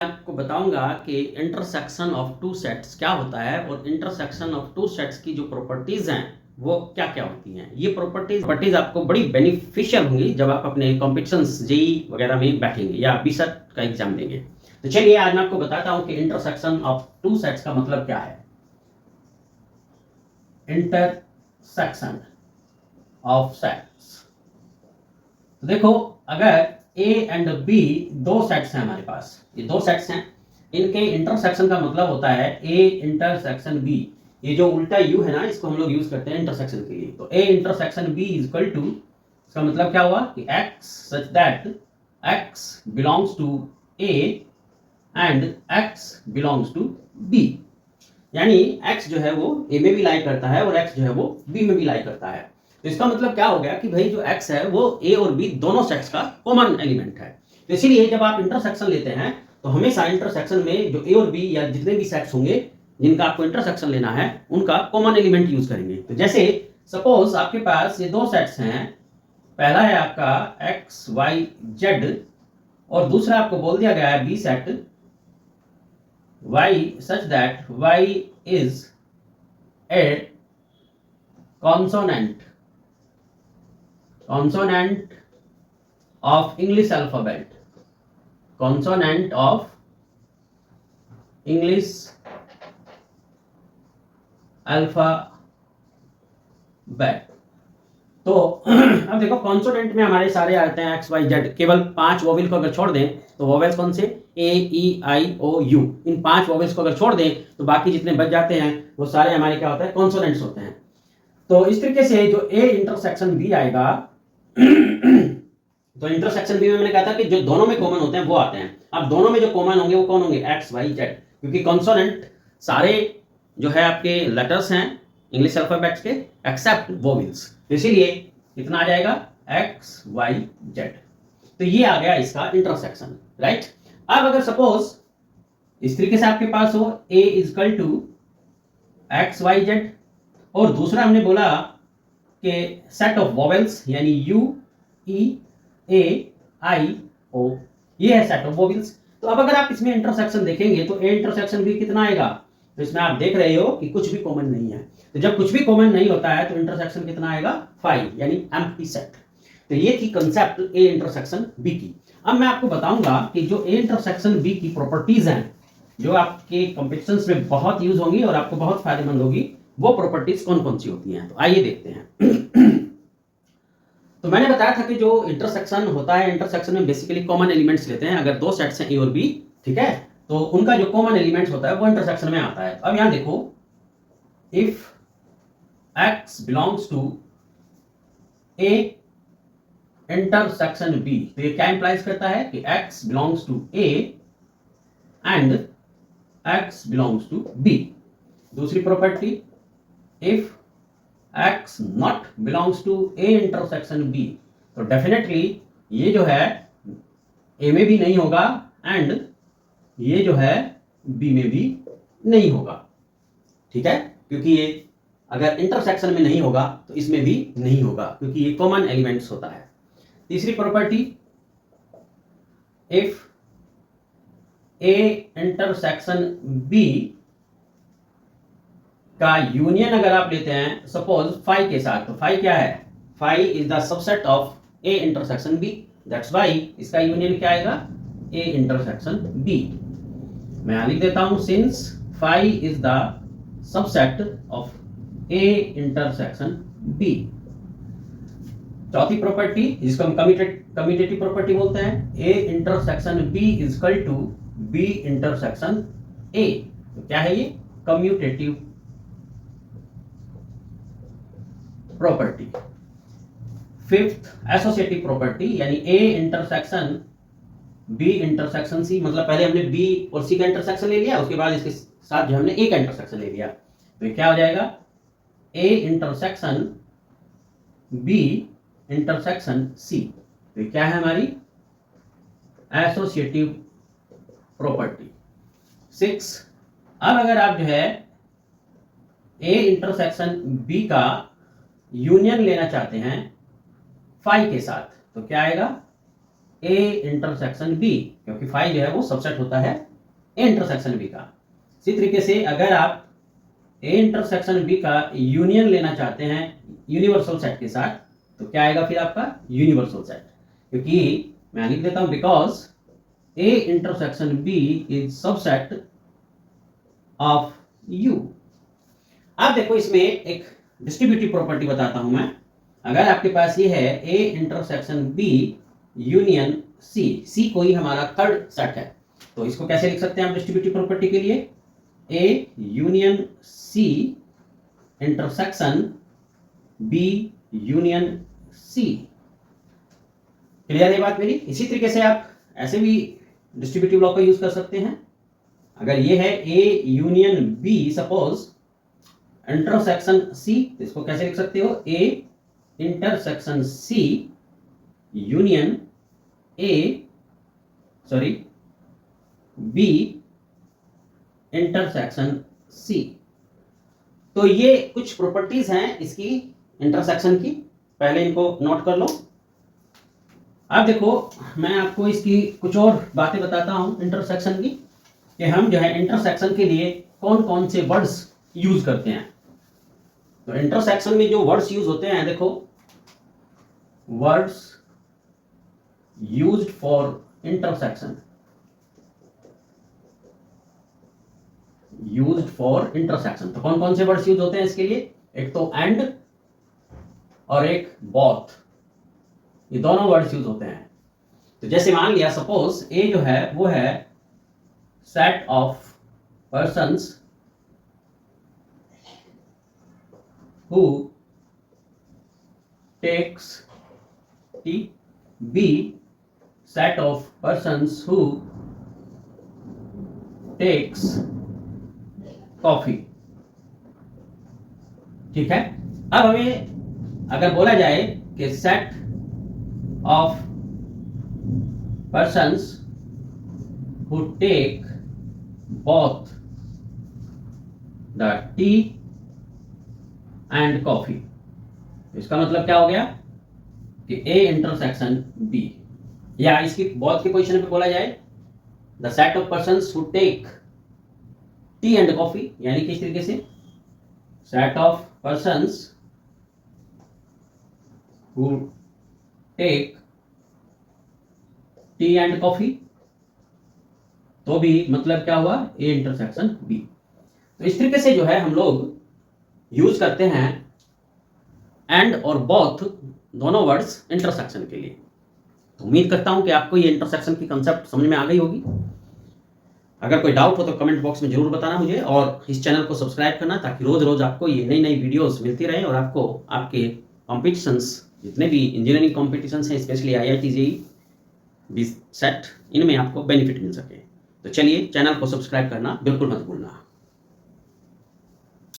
आपको बताऊंगा कि इंटरसेक्शन ऑफ टू सेट्स क्या होता है और इंटरसेक्शन ऑफ टू सेट्स की जो प्रॉपर्टीज हैं वो क्या क्या होती हैं। ये प्रॉपर्टीज आपको बड़ी बेनिफिशियल होंगी जब आप अपने कॉम्पिटिशन्स जेई वगैरह में बैठेंगे या बीसेट का एग्जाम देंगे। तो चलिए आज मैं आपको बताता हूं कि इंटरसेक्शन ऑफ टू सेट्स का मतलब क्या है। इंटरसेक्शन ऑफ सेट्स, तो देखो अगर ए एंड बी दो सेट्स हैं हमारे पास, ये दो सेट्स हैं, इनके इंटरसेक्शन का मतलब होता है ए इंटरसेक्शन बी। ये जो उल्टा यू है ना, इसको हम लोग यूज करते हैं इंटरसेक्शन के लिए। तो A intersection B is equal to, इसका मतलब क्या हुआ कि X such that X belongs to A and X belongs to B. यानी एक्स जो है वो ए में भी लाई करता है और एक्स जो है वो बी में भी लाई करता है। तो इसका मतलब क्या हो गया कि भाई जो x है वो a और b दोनों सेट्स का कॉमन एलिमेंट है। तो इसीलिए जब आप इंटरसेक्शन लेते हैं तो हमेशा इंटरसेक्शन में जो a और b या जितने भी सेट्स होंगे जिनका आपको इंटरसेक्शन लेना है उनका कॉमन एलिमेंट यूज करेंगे। तो जैसे सपोज आपके पास ये दो सेट्स हैं, पहला है आपका एक्स वाई जेड और दूसरा आपको बोल दिया गया है B set Y such that Y is a consonant of English alphabet, consonant of English alphabet। तो अब देखो कॉन्सोनेंट में हमारे सारे आते हैं एक्स वाई जेड, केवल 5 वोवेल को अगर छोड़ दें तो वोवेल्स कौन से, ए ई आई ओ यू, इन 5 वोवेल्स को अगर छोड़ दें तो बाकी जितने बच जाते हैं वो सारे हमारे क्या होते हैं, कॉन्सोनेंट्स होते हैं। तो इस तरीके से जो ए इंटरसेक्शन बी आएगा तो इंटरसेक्शन बी में मैंने कहा था कि जो दोनों में कॉमन होते हैं वो आते हैं। अब दोनों में जो कॉमन होंगे वो कौन होंगे, एक्स वाई जेड, क्योंकि कॉन्सोनेंट सारे जो है आपके लेटर्स हैं इंग्लिश अल्फाबेट्स के एक्सेप्ट वोवेल्स। तो इसीलिए कितना आ जाएगा, एक्स वाई जेड। तो ये आ गया इसका इंटरसेक्शन, राइट। अब अगर सपोज इस तरीके से आपके पास हो A is equal to X Y Z और दूसरा हमने बोला कि सेट ऑफ वोवेल्स यानी U E A I O, ये है सेट ऑफ वोवेल्स। तो अब अगर आप इसमें इंटरसेक्शन देखेंगे तो ए इंटरसेक्शन भी कितना आएगा, तो इसमें आप देख रहे हो कि कुछ भी कॉमन नहीं है। तो जब कुछ भी कॉमन नहीं होता है तो इंटरसेक्शन कितना आएगा, 5, यानी एम्प्टी सेट। तो ये थी कंसेप्ट ए इंटरसेक्शन बी की। अब मैं आपको बताऊंगा कि जो ए इंटरसेक्शन बी की प्रॉपर्टीज हैं जो आपके कॉम्पिटिशन्स में बहुत यूज होंगी और आपको बहुत फायदेमंद होगी, वो प्रॉपर्टीज कौन कौन सी होती हैं। तो आइए देखते हैं। तो मैंने बताया था कि जो इंटरसेक्शन होता है, इंटरसेक्शन में बेसिकली कॉमन एलिमेंट्स लेते हैं। अगर दो सेट्स हैं ए और बी, ठीक है, तो उनका जो कॉमन एलिमेंट्स होता है वो इंटरसेक्शन में आता है। अब यहां देखो, if x belongs to A intersection B, तो ये क्या इंप्लाइज करता है कि x belongs to A and x belongs to B. दूसरी property, if x not belongs to a intersection b, तो डेफिनेटली ये जो है a में भी नहीं होगा एंड ये जो है b में भी नहीं होगा, ठीक है, क्योंकि ये अगर इंटरसेक्शन में नहीं होगा तो इसमें भी नहीं होगा क्योंकि ये कॉमन एलिमेंट्स होता है। तीसरी property, if a intersection b का यूनियन अगर आप लेते हैं सपोज 5 के साथ, तो 5 क्या है, 5 is the subset of A intersection B, that's why इसका यूनियन क्या आएगा, ए इंटरसेक्शन बी। मैं यहां लिख देता हूं, since 5 is the subset of A intersection B. चौथी प्रॉपर्टी जिसको हम कम्यूटेटिव प्रॉपर्टी बोलते हैं, A intersection B is equal to B intersection A. तो क्या है ये, commutative property. Fifth, associative property, यानी A intersection B intersection C, मतलब पहले हमने बी और सी का इंटरसेक्शन ले लिया, उसके बाद इसके साथ जो हमने ए का इंटरसेक्शन ले लिया, तो ये क्या हो जाएगा, A intersection B intersection C. तो ये क्या है हमारी एसोसिएटिव प्रॉपर्टी। 6, अब अगर आप जो है ए इंटरसेक्शन बी का यूनियन लेना चाहते हैं 5 के साथ, तो क्या आएगा, ए इंटरसेक्शन बी, क्योंकि 5 जो है वो सबसेट होता है ए इंटरसेक्शन बी का। इसी तरीके से अगर आप ए इंटरसेक्शन बी का यूनियन लेना चाहते हैं यूनिवर्सल सेट के साथ, तो क्या आएगा फिर आपका यूनिवर्सल सेट, क्योंकि मैं लिख देता हूं because A intersection B is subset of U. आप देखो इसमें एक डिस्ट्रीब्यूटिव प्रॉपर्टी बताता हूं मैं। अगर आपके पास ये है A intersection B union C, C कोई हमारा थर्ड सेट है, तो इसको कैसे लिख सकते हैं आप डिस्ट्रीब्यूटिव प्रॉपर्टी के लिए, A union C intersection B union C. Clear है बात मेरी? इसी तरीके से आप ऐसे भी डिस्ट्रीब्यूटिव लॉ का यूज कर सकते हैं। अगर ये है A union B suppose intersection C, तो इसको कैसे लिख सकते हो, A intersection C union B intersection C. तो ये कुछ प्रॉपर्टीज हैं इसकी इंटरसेक्शन की, पहले इनको नोट कर लो। अब देखो मैं आपको इसकी कुछ और बातें बताता हूं इंटरसेक्शन की, कि हम जो है इंटरसेक्शन के लिए कौन कौन से वर्ड्स यूज करते हैं। तो इंटरसेक्शन में जो वर्ड्स यूज होते हैं, देखो words used for intersection, used for intersection, तो कौन कौन से वर्ड्स यूज होते हैं इसके लिए, एक तो एंड और एक बोथ, ये दोनों वर्ड्स यूज होते हैं। तो जैसे मान लिया सपोज ए जो है वो है set of persons who takes tea, B set of persons who takes coffee. ठीक है, अब हमें अगर बोला जाए कि set of persons who take both the tea and coffee, इसका मतलब क्या हो गया कि A इंटरसेक्शन B, या इसकी both के पोजीशन पे बोला जाए the set of persons who take tea and coffee, यानी किस तरीके से set of persons who take T and coffee, तो भी मतलब क्या हुआ ए इंटरसेक्शन बी। तो इस तरीके से जो है हम लोग यूज करते हैं एंड और बोथ दोनों वर्ड्स इंटरसेक्शन के लिए। तो उम्मीद करता हूं कि आपको ये इंटरसेक्शन की कंसेप्ट समझ में आ गई होगी। अगर कोई डाउट हो तो कमेंट बॉक्स में जरूर बताना मुझे, और इस चैनल को सब्सक्राइब करना ताकि रोज रोज आपको ये नई नई वीडियोस मिलती रहे और आपको आपके कॉम्पिटिशन्स, जितने भी इंजीनियरिंग कॉम्पिटिशन्स हैं, स्पेशली IIT JEE सेट, इनमें आपको बेनिफिट मिल सके। तो चलिए चैनल को सब्सक्राइब करना बिल्कुल मत भूलना।